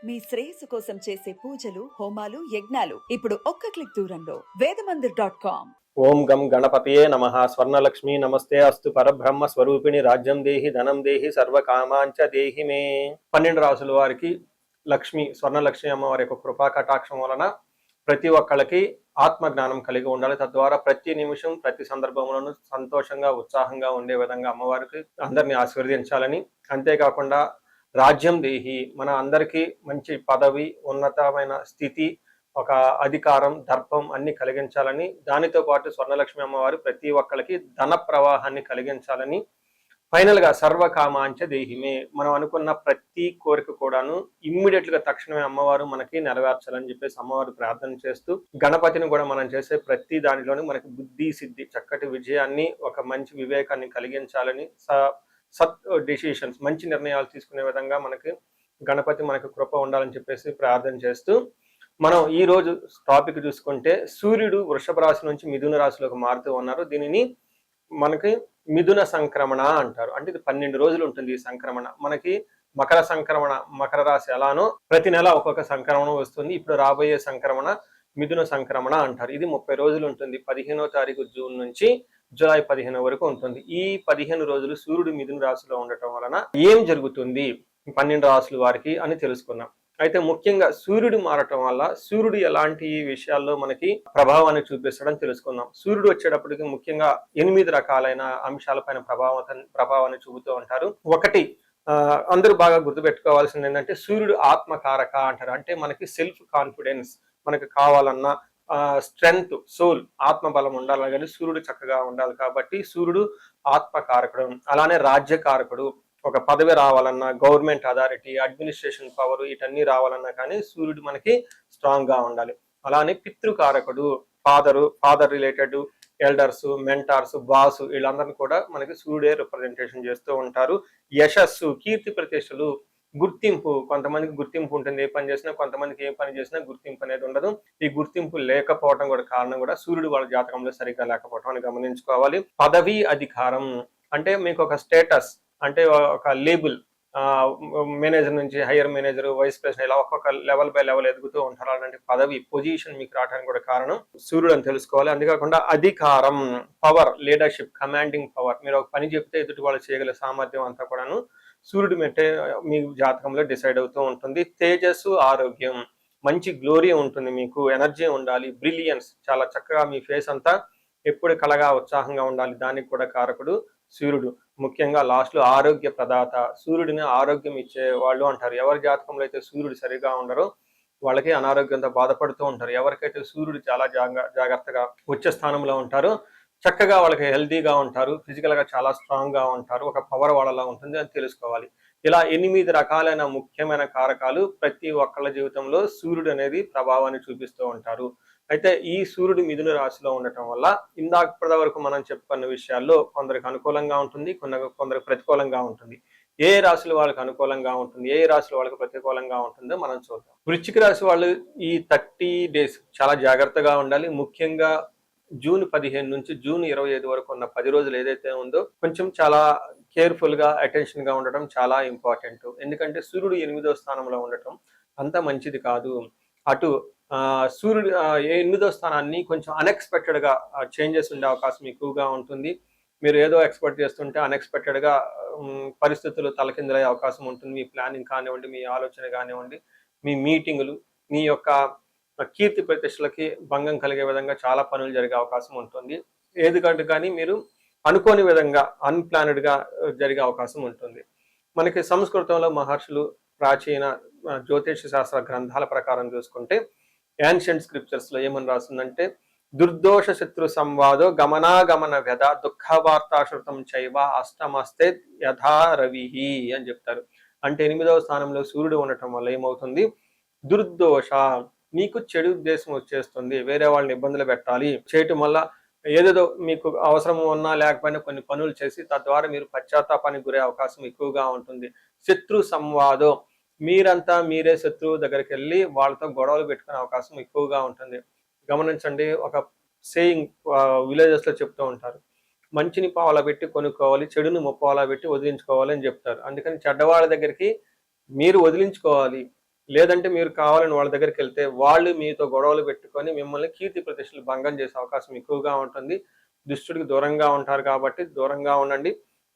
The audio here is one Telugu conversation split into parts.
మీ శ్రేయస్సు కోసం చేసే పూజలు, హోమాలు, యజ్ఞాలు ఇప్పుడు ఒక్క క్లిక్ దూరంలో వేదమందిర్.com. ఓం గం గణపతయే నమః. స్వర్ణలక్ష్మి నమస్తే అస్తు. పరబ్రహ్మ స్వరూపిణి రాజ్యం దేహి ధనం దేహి సర్వకామాంచ దేహి మే. 12 రాసుల వారికి లక్ష్మి, స్వర్ణలక్ష్మి అమ్మవారి యొక్క కృపా కటాక్షం వలన ప్రతి ఒక్కళ్ళకి ఆత్మజ్ఞానం కలిగి ఉండాలి. తద్వారా ప్రతి నిమిషం ప్రతి సందర్భంలోనూ సంతోషంగా ఉత్సాహంగా ఉండే విధంగా అమ్మవారికి అందరినీ ఆశీర్వదించాలని, అంతేకాకుండా రాజ్యం దేహి, మన అందరికీ మంచి పదవి, ఉన్నతమైన స్థితి, ఒక అధికారం, దర్పం అన్ని కలిగించాలని, దానితో పాటు స్వర్ణలక్ష్మి అమ్మవారు ప్రతి ఒక్కరికి ధన ప్రవాహాన్ని కలిగించాలని, ఫైనల్ గా సర్వకామాంచ దేహిమే, మనం అనుకున్న ప్రతి కోరిక కూడాను ఇమ్మీడియట్ గా తక్షణమే అమ్మవారు మనకి నెరవేర్చాలని చెప్పేసి అమ్మవారు ప్రార్థన చేస్తూ, గణపతిని కూడా మనం చేసే ప్రతి దానిలోనూ మనకి బుద్ధి సిద్ధి, చక్కటి విజయాన్ని, ఒక మంచి వివేకాన్ని కలిగించాలని, సత్ డెసిషన్స్, మంచి నిర్ణయాలు తీసుకునే విధంగా మనకి గణపతి మనకు కృప ఉండాలని చెప్పేసి ప్రార్థన చేస్తూ, మనం ఈ రోజు టాపిక్ చూసుకుంటే సూర్యుడు వృషభ రాశి నుంచి మిథున రాశిలోకి మారుతూ ఉన్నారు. దీనిని మనకి మిథున సంక్రమణ అంటారు. అంటే ఇది 12 రోజులు ఉంటుంది ఈ సంక్రమణ. మనకి మకర సంక్రమణ, మకర రాశి ఎలానో ప్రతి నెల ఒక్కొక్క సంక్రమణ వస్తుంది. ఇప్పుడు రాబోయే సంక్రమణ మిథున సంక్రమణ అంటారు. ఇది 30 రోజులు ఉంటుంది. 15వ తారీఖు జూన్ నుంచి జూలై 15 వరకు ఉంటుంది. ఈ 15 రోజులు సూర్యుడు మిథున రాశిలో ఉండటం వలన ఏం జరుగుతుంది 12 రాశుల వారికి అని తెలుసుకున్నాం. అయితే ముఖ్యంగా సూర్యుడు మారటం వల్ల సూర్యుడు ఎలాంటి విషయాల్లో మనకి ప్రభావాన్ని చూపిస్తాడని తెలుసుకుందాం. సూర్యుడు వచ్చేటప్పటికి ముఖ్యంగా 8 రకాలైన అంశాలపైన ప్రభావాన్ని చూపుతూ ఉంటారు. ఒకటి, అందరూ బాగా గుర్తుపెట్టుకోవాల్సింది ఏంటంటే సూర్యుడు ఆత్మకారక అంటారు. అంటే మనకి సెల్ఫ్ కాన్ఫిడెన్స్, మనకి కావాలన్నా స్ట్రెంగ్త్, సోల్, ఆత్మబలం ఉండాలి కానీ సూర్యుడు చక్కగా ఉండాలి. కాబట్టి సూర్యుడు ఆత్మకారకుడు. అలానే రాజ్యకారకుడు, ఒక పదవి రావాలన్నా, గవర్నమెంట్ అథారిటీ, అడ్మినిస్ట్రేషన్ పవర్, వీటన్నీ రావాలన్నా కానీ సూర్యుడు మనకి స్ట్రాంగ్ గా ఉండాలి. అలానే పితృకారకుడు, father related elders, mentors, boss, వీళ్ళందరినీ కూడా మనకి సూర్యుడే రిప్రజెంటేషన్ చేస్తూ ఉంటారు. యశస్సు, కీర్తి ప్రతిష్టలు, గుర్తింపు, కొంతమందికి గుర్తింపు ఉంటుంది ఏ పని చేసినా, కొంతమందికి ఏ పని చేసినా గుర్తింపు అనేది ఉండదు. ఈ గుర్తింపు లేకపోవడం కూడా కారణం కూడా సూర్యుడు వాళ్ళ జాతకంలో సరిగ్గా లేకపోవడం అని గమనించుకోవాలి. పదవి, అధికారం అంటే మీకు ఒక స్టేటస్, అంటే ఒక లేబుల్, మేనేజర్ నుంచి హైయర్ మేనేజర్, వైస్ ప్రెసిడెంట్, ఇలా ఒక్కొక్క లెవెల్ బై లెవెల్ ఎదుగుతూ ఉంటారు. అలాంటి పదవి, పొజిషన్ మీకు రావడానికి కూడా కారణం సూర్యుడు అని తెలుసుకోవాలి. అంతేకాకుండా అధికారం, పవర్, లీడర్షిప్, కమాండింగ్ పవర్, మీరు ఒక పని చెప్తే ఎదుటి వాళ్ళు చేయగల సామర్థ్యం అంతా కూడాను సూర్యుడు మెట్టే మీ జాతకంలో డిసైడ్ అవుతూ ఉంటుంది. తేజస్సు, ఆరోగ్యం, మంచి గ్లోరీ ఉంటుంది, మీకు ఎనర్జీ ఉండాలి, బ్రిలియన్స్, చాలా చక్కగా మీ ఫేస్ అంతా ఎప్పుడు కలగా ఉత్సాహంగా ఉండాలి, దానికి కూడా కారకుడు సూర్యుడు. ముఖ్యంగా లాస్ట్ లో ఆరోగ్య ప్రదాత, సూర్యుడిని ఆరోగ్యం ఇచ్చే వాళ్ళు అంటారు. ఎవరి జాతకంలో అయితే సూర్యుడు సరిగా ఉండరో వాళ్ళకి అనారోగ్యంతో బాధపడుతూ ఉంటారు. ఎవరికైతే సూర్యుడు చాలా జాగ్రత్తగా ఉచ్చ స్థానంలో ఉంటారో చక్కగా వాళ్ళకి హెల్తీగా ఉంటారు, ఫిజికల్ గా చాలా స్ట్రాంగ్ గా ఉంటారు, ఒక పవర్ వాళ్ళలా ఉంటుంది అని తెలుసుకోవాలి. ఇలా 8 రకాలైన ముఖ్యమైన కారకాలు ప్రతి ఒక్కళ్ళ జీవితంలో సూర్యుడు అనేది ప్రభావాన్ని చూపిస్తూ ఉంటారు. అయితే ఈ సూర్యుడు మిథున రాశిలో ఉండటం వల్ల ఇందాక వరకు మనం చెప్పుకున్న విషయాల్లో కొందరికి అనుకూలంగా ఉంటుంది, కొందరికి ప్రతికూలంగా ఉంటుంది. ఏ రాశుల వాళ్ళకి అనుకూలంగా ఉంటుంది, ఏ రాశుల వాళ్ళకి ప్రతికూలంగా ఉంటుందో మనం చూద్దాం. వృశ్చిక రాశి వాళ్ళు ఈ 30 days చాలా జాగ్రత్తగా ఉండాలి. ముఖ్యంగా జూన్ 15 నుంచి జూన్ 25 వరకు ఉన్న 10 రోజులు ఏదైతే ఉందో కొంచెం చాలా కేర్ఫుల్ గా, అటెన్షన్ గా ఉండటం చాలా ఇంపార్టెంట్. ఎందుకంటే సూర్యుడు 8వ స్థానంలో ఉండటం అంత మంచిది కాదు. అటు సూర్యుడు 8వ స్థానాన్ని కొంచెం అన్ఎక్స్పెక్టెడ్ గా చేంజెస్ ఉండే అవకాశం ఎక్కువగా ఉంటుంది. మీరు ఏదో ఎక్స్పెక్ట్ చేస్తుంటే అన్ఎక్స్పెక్టెడ్ గా పరిస్థితులు తలకిందులయ్యే అవకాశం ఉంటుంది. మీ ప్లానింగ్ కానివ్వండి, మీ ఆలోచన కానివ్వండి, మీ మీటింగులు, మీ యొక్క కీర్తి ప్రతిష్టలకి భంగం కలిగే విధంగా చాలా పనులు జరిగే అవకాశం ఉంటుంది. ఏదికంటే కానీ మీరు అనుకోని విధంగా అన్ప్లానెడ్ గా జరిగే అవకాశం ఉంటుంది. మనకి సంస్కృతంలో మహర్షులు ప్రాచీన జ్యోతిష శాస్త్ర గ్రంథాల ప్రకారం చూసుకుంటే యాన్షియంట్ స్క్రిప్చర్స్ లో ఏమని రాస్తుందంటే దుర్దోష శత్రు సంవాదో గమనాగమన వ్యధ దుఃఖ వార్తాశ్రుతం చైవ అష్టమస్తే యథా రవిహి అని చెప్తారు. అంటే 8వ స్థానంలో సూర్యుడు ఉండటం వల్ల ఏమవుతుంది, దుర్దోష, మీకు చెడు ఉద్దేశం వచ్చేస్తుంది, వేరే వాళ్ళని ఇబ్బందులు పెట్టాలి చేయటం వల్ల ఏదేదో మీకు అవసరం ఉన్నా లేకపోయినా కొన్ని పనులు చేసి తద్వారా మీరు పశ్చాత్తాపానికి గురే అవకాశం ఎక్కువగా ఉంటుంది. శత్రు సంవాదం, మీరంతా మీరే శత్రువు దగ్గరికి వెళ్ళి వాళ్ళతో గొడవలు పెట్టుకునే అవకాశం ఎక్కువగా ఉంటుంది. గమనించండి, ఒక సేయింగ్ విలేజెస్ లో చెప్తూ ఉంటారు, మంచిని పావలా పెట్టి కొనుక్కోవాలి, చెడుని ముప్పావలా పెట్టి వదిలించుకోవాలి అని చెప్తారు. అందుకని చెడ్డవాళ్ళ దగ్గరికి మీరు వదిలించుకోవాలి, లేదంటే మీరు కావాలని వాళ్ళ దగ్గరికి వెళ్తే వాళ్ళు మీతో గొడవలు పెట్టుకొని మిమ్మల్ని కీర్తి ప్రతిష్టలు భంగం చేసే అవకాశం ఎక్కువగా ఉంటుంది. దుష్టుడికి దూరంగా ఉంటారు కాబట్టి దూరంగా ఉండండి.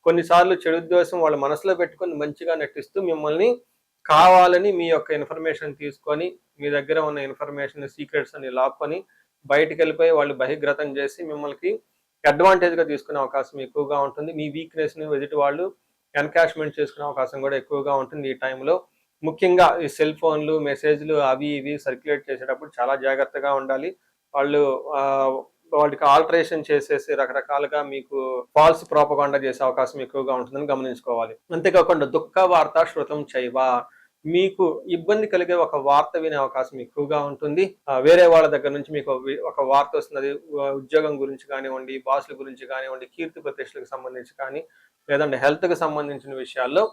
కొన్నిసార్లు చెడు ఉద్దేశం వాళ్ళ మనసులో పెట్టుకొని మంచిగా నటిస్తూ మిమ్మల్ని కావాలని మీ యొక్క ఇన్ఫర్మేషన్ తీసుకొని మీ దగ్గర ఉన్న ఇన్ఫర్మేషన్ సీక్రెట్స్ అని లాక్కొని బయటికి వెళ్ళిపోయి వాళ్ళు బహిర్గతం చేసి మిమ్మల్ని అడ్వాంటేజ్గా తీసుకునే అవకాశం ఎక్కువగా ఉంటుంది. మీ వీక్నెస్ని ఎదుటి వాళ్ళు ఎన్కాష్మెంట్ చేసుకునే అవకాశం కూడా ఎక్కువగా ఉంటుంది ఈ టైంలో. ముఖ్యంగా ఈ సెల్ ఫోన్లు మెసేజ్లు అవి ఇవి సర్క్యులేట్ చేసేటప్పుడు చాలా జాగ్రత్తగా ఉండాలి. వాళ్ళు వాటికి ఆల్టరేషన్ చేసేసి రకరకాలుగా మీకు ఫాల్స్ ప్రోపగాండా చేసే అవకాశం ఎక్కువగా ఉంటుందని గమనించుకోవాలి. అంతేకాకుండా దుఃఖ వార్త శృతం చైవ, మీకు ఇబ్బంది కలిగే ఒక వార్త వినే అవకాశం ఎక్కువగా ఉంటుంది. వేరే వాళ్ళ దగ్గర నుంచి మీకు ఒక వార్త వస్తున్నది, ఉద్యోగం గురించి కానివ్వండి, బాసుల గురించి కానివ్వండి, కీర్తి ప్రతిష్టలకు సంబంధించి కానీ లేదంటే హెల్త్కి సంబంధించిన విషయాల్లో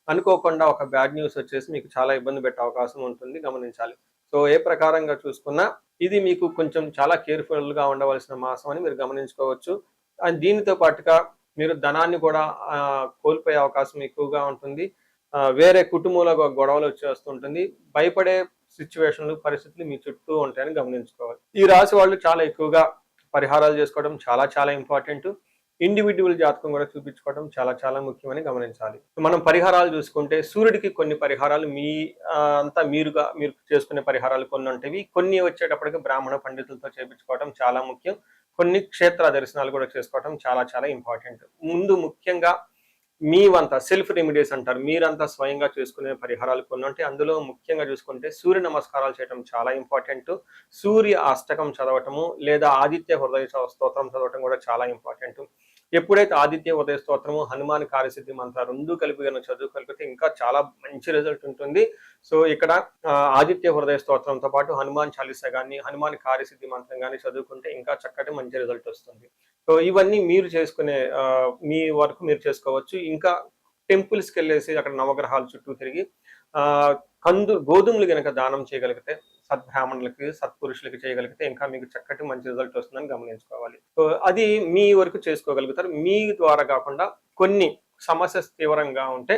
అనుకోకుండా ఒక బ్యాడ్ న్యూస్ వచ్చేసి మీకు చాలా ఇబ్బంది పెట్టే అవకాశం ఉంటుంది, గమనించాలి. సో ఏ ప్రకారంగా చూసుకున్నా ఇది మీకు కొంచెం చాలా కేర్ఫుల్గా ఉండవలసిన మాసం అని మీరు గమనించుకోవచ్చు. అండ్ దీనితో పాటుగా మీరు ధనాన్ని కూడా కోల్పోయే అవకాశం ఎక్కువగా ఉంటుంది. వేరే కుటుంబంలో గొడవలు వచ్చేస్తుంటుంది. భయపడే సిచ్యువేషన్లు పరిస్థితులు మీ చుట్టూ ఉంటాయని గమనించుకోవాలి. ఈ రాశి వాళ్ళు చాలా ఎక్కువగా పరిహారాలు చేసుకోవడం చాలా చాలా ఇంపార్టెంట్. ఇండివిజువల్ జాతకం కూడా చూపించుకోవడం చాలా చాలా ముఖ్యమని గమనించాలి. మనం పరిహారాలు చూసుకుంటే సూర్యుడికి కొన్ని పరిహారాలు మీరు చేసుకునే పరిహారాలు కొన్ని ఉంటాయి. కొన్ని వచ్చేటప్పటికి బ్రాహ్మణ పండితులతో చేయించుకోవడం చాలా ముఖ్యం. కొన్ని క్షేత్ర దర్శనాలు కూడా చేసుకోవడం చాలా చాలా ఇంపార్టెంట్. ముందు ముఖ్యంగా మీవంతా సెల్ఫ్ రెమెడీస్ అంటారు, మీరంతా స్వయంగా చేసుకునే పరిహారాలు కొన్ని ఉంటాయి. అందులో ముఖ్యంగా చూసుకుంటే సూర్య నమస్కారాలు చేయడం చాలా ఇంపార్టెంట్. సూర్య అష్టకం చదవటము లేదా ఆదిత్య హృదయ స్తోత్రం చదవటం కూడా చాలా ఇంపార్టెంట్. ఎప్పుడైతే ఆదిత్య ఉదయ స్తోత్రము, హనుమాన్ కార్యసిద్ధి మంత్ర రెండు కలిపి చదువుకలిపితే ఇంకా చాలా మంచి రిజల్ట్ ఉంటుంది. సో ఇక్కడ ఆదిత్య హృదయ స్తోత్రంతో పాటు హనుమాన్ చాలీసా కానీ హనుమాన్ కార్యసిద్ధి మంత్రం కానీ చదువుకుంటే ఇంకా చక్కటి మంచి రిజల్ట్ వస్తుంది. సో ఇవన్నీ మీరు చేసుకునే మీ వరకు మీరు చేసుకోవచ్చు. ఇంకా టెంపుల్స్కి వెళ్ళేసి అక్కడ నవగ్రహాల చుట్టూ తిరిగి గోధుమలు కనుక దానం చేయగలిగితే సద్బ్రాహ్మణులకి సత్పురుషులకి చేయగలిగితే ఇంకా మీకు చక్కటి మంచి రిజల్ట్ వస్తుందని గమనించుకోవాలి. సో అది మీ వరకు చేసుకోగలుగుతారు. మీ ద్వారా కాకుండా కొన్ని సమస్య తీవ్రంగా ఉంటే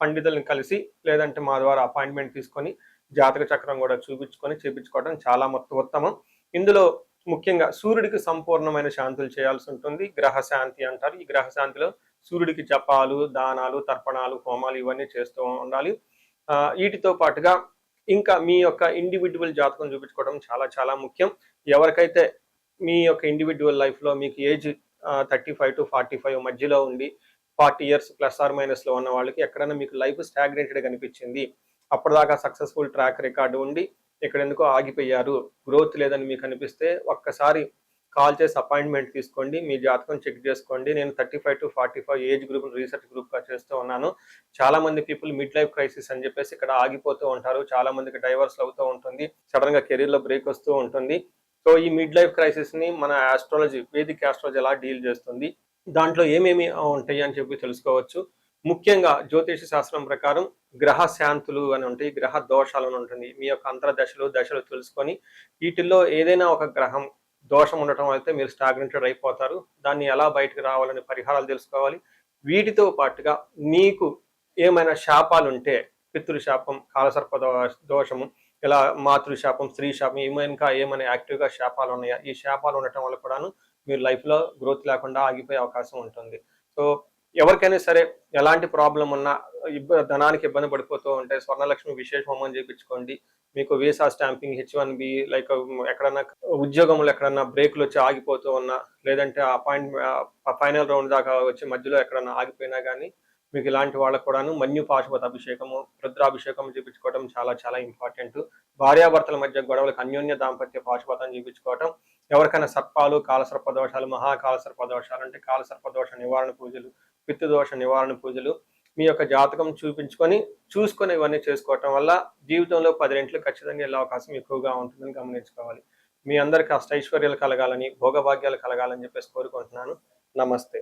పండితులను కలిసి లేదంటే మా ద్వారా అపాయింట్మెంట్ తీసుకొని జాతక చక్రం కూడా చూపించుకొని చేపించుకోవడం చాలా ఉత్తమం. ఇందులో ముఖ్యంగా సూర్యుడికి సంపూర్ణమైన శాంతులు చేయాల్సి ఉంటుంది. గ్రహ శాంతి అంటారు. ఈ గ్రహ శాంతిలో సూర్యుడికి జపాలు, దానాలు, తర్పణాలు, హోమాలు ఇవన్నీ చేస్తూ ఉండాలి. వీటితో పాటుగా ఇంకా మీ యొక్క ఇండివిజువల్ జాతకం చూపించుకోవడం చాలా చాలా ముఖ్యం. ఎవరికైతే మీ యొక్క ఇండివిజువల్ లైఫ్లో మీకు ఏజ్ 35 to 45 మధ్యలో ఉండి 40 years ప్లస్ ఆర్ మైనస్లో ఉన్న వాళ్ళకి ఎక్కడైనా మీకు లైఫ్ స్టాగ్నేటెడ్ కనిపించింది, అప్పటిదాకా సక్సెస్ఫుల్ ట్రాక్ రికార్డు ఉండి ఇక్కడ ఎందుకో ఆగిపోయారు, గ్రోత్ లేదని మీకు అనిపిస్తే ఒక్కసారి కాల్ చేసి అపాయింట్మెంట్ తీసుకోండి, మీ జాతకం చెక్ చేసుకోండి. నేను 35 to 45 ఏజ్ గ్రూప్ రీసెర్చ్ గ్రూప్గా చేస్తూ ఉన్నాను. చాలా మంది పీపుల్ మిడ్ లైఫ్ క్రైసిస్ అని చెప్పేసి ఇక్కడ ఆగిపోతూ ఉంటారు. చాలా మందికి డైవర్స్ అవుతూ ఉంటుంది, సడన్గా కెరీర్లో బ్రేక్ వస్తూ ఉంటుంది. సో ఈ మిడ్ లైఫ్ క్రైసిస్ని మన ఆస్ట్రాలజీ, వేదిక్ ఆస్ట్రాలజీ ఎలా డీల్ చేస్తుంది, దాంట్లో ఏమేమి ఉంటాయి అని చెప్పి తెలుసుకోవచ్చు. ముఖ్యంగా జ్యోతిష శాస్త్రం ప్రకారం గ్రహ శాంతులు అని ఉంటాయి, గ్రహ దోషాలు అని ఉంటుంది. మీ యొక్క దశలు తెలుసుకొని వీటిల్లో ఏదైనా ఒక గ్రహం దోషం ఉండటం అయితే మీరు స్టాగ్నెటెడ్ అయిపోతారు. దాన్ని ఎలా బయటకు రావాలని పరిహారాలు తెలుసుకోవాలి. వీటితో పాటుగా మీకు ఏమైనా శాపాలు ఉంటే పితృశాపం, కాలసర్ప దోషము, ఇలా మాతృశాపం, స్త్రీ శాపం, ఏమైనా యాక్టివ్గా శాపాలు ఉన్నాయా, ఈ శాపాలు ఉండటం వల్ల కూడాను మీరు లైఫ్లో గ్రోత్ లేకుండా ఆగిపోయే అవకాశం ఉంటుంది. సో ఎవరికైనా సరే ఎలాంటి ప్రాబ్లం ఉన్నా ధనానికి ఇబ్బంది పడిపోతూ ఉంటే స్వర్ణలక్ష్మి విశేష హోమం చేయించుకోండి. మీకు వీసా స్టాంపింగ్, H1B, లైక్ ఎక్కడన్నా ఉద్యోగంలో ఎక్కడన్నా బ్రేక్లు వచ్చి ఆగిపోతూ ఉన్నా, లేదంటే ఫైనల్ రౌండ్ దాకా వచ్చి మధ్యలో ఎక్కడన్నా ఆగిపోయినా కానీ మీకు ఇలాంటి వాళ్ళకు కూడాను మన్యు పాశుపత అభిషేకము, రుద్రాభిషేకం చేయించుకోవడం చాలా చాలా ఇంపార్టెంట్. భార్యాభర్తల మధ్య గొడవలకు అన్యోన్య దాంపత్య పాశుపతం చేయించుకోవటం. ఎవరికైనా సర్పాలు, కాలసర్ప దోషాలు, మహాకాలసర్ప దోషాలు అంటే కాలసర్ప దోష నివారణ పూజలు, పితృదోష నివారణ పూజలు మీ యొక్క జాతకం చూసుకొని ఇవన్నీ చేసుకోవటం వల్ల జీవితంలో 10 రెట్లు ఖచ్చితంగా వెళ్ళే అవకాశం ఎక్కువగా ఉంటుందని గమనించుకోవాలి. మీ అందరికీ అష్టైశ్వర్యాలు కలగాలని, భోగభాగ్యాలు కలగాలని చెప్పేసి కోరుకుంటున్నాను. నమస్తే.